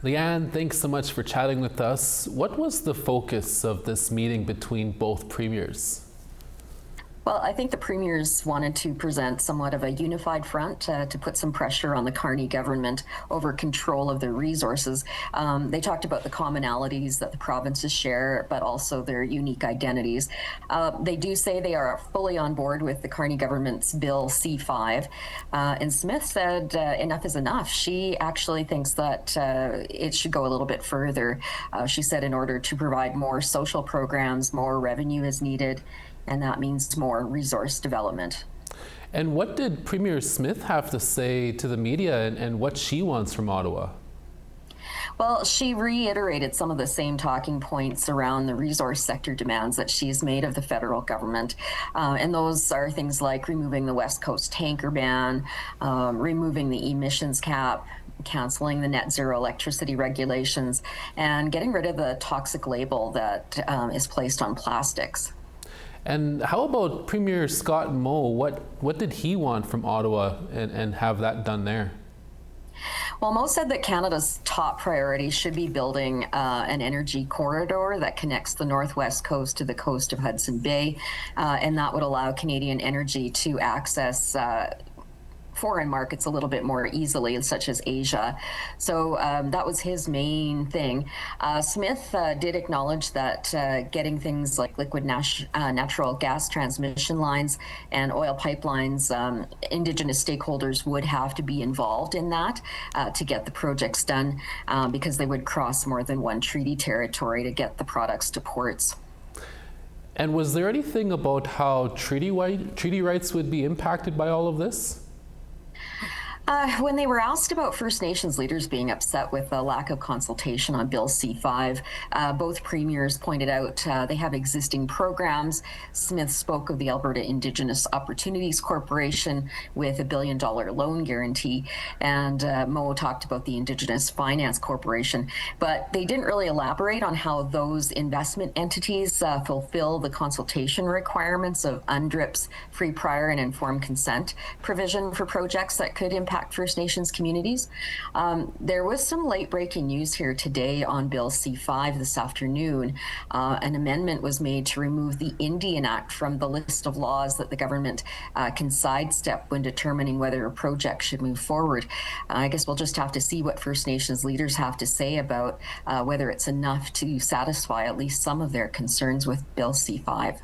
Leanne, thanks so much for chatting with us. What was the focus of this meeting between both premiers? Well, I think the premiers wanted to present somewhat of a unified front to put some pressure on the Carney government over control of their resources. They talked about the commonalities that the provinces share, but also their unique identities. They do say they are fully on board with the Carney government's Bill C5. And Smith said enough is enough. She actually thinks that it should go a little bit further. She said in order to provide more social programs, more revenue is needed, and that means more resource development. And what did Premier Smith have to say to the media and what she wants from Ottawa? Well, she reiterated some of the same talking points around the resource sector demands that she's made of the federal government. And those are things like removing the West Coast tanker ban, removing the emissions cap, canceling the net zero electricity regulations, and getting rid of the toxic label that is placed on plastics. And how about Premier Scott Moe? What did he want from Ottawa and have that done there? Well, Moe said that Canada's top priority should be building an energy corridor that connects the northwest coast to the coast of Hudson Bay, and that would allow Canadian energy to access foreign markets a little bit more easily, such as Asia. So that was his main thing. Smith did acknowledge that getting things like liquid natural gas transmission lines and oil pipelines, Indigenous stakeholders would have to be involved in that to get the projects done because they would cross more than one treaty territory to get the products to ports. And was there anything about how treaty rights would be impacted by all of this? When they were asked about First Nations leaders being upset with the lack of consultation on Bill C5, both premiers pointed out they have existing programs. Smith spoke of the Alberta Indigenous Opportunities Corporation with $1 billion loan guarantee, and Moe talked about the Indigenous Finance Corporation, but they didn't really elaborate on how those investment entities fulfill the consultation requirements of UNDRIP's free, prior, and informed consent provision for projects that could impact First Nations communities. There was some late breaking news here today on Bill C5 this afternoon. An amendment was made to remove the Indian Act from the list of laws that the government can sidestep when determining whether a project should move forward. I guess we'll just have to see what First Nations leaders have to say about whether it's enough to satisfy at least some of their concerns with Bill C5.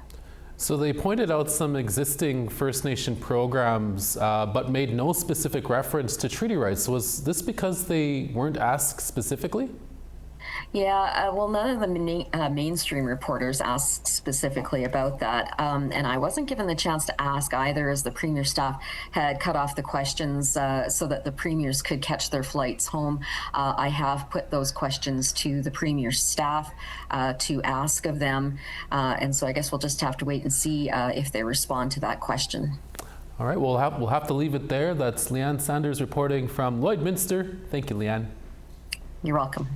So they pointed out some existing First Nation programs, but made no specific reference to treaty rights. Was this because they weren't asked specifically? Yeah, well, none of the mainstream reporters asked specifically about that. And I wasn't given the chance to ask either, as the Premier staff had cut off the questions so that the premiers could catch their flights home. I have put those questions to the Premier staff to ask of them. And so I guess we'll just have to wait and see if they respond to that question. All right, we'll have to leave it there. That's Leanne Sanders reporting from Lloydminster. Thank you, Leanne. You're welcome.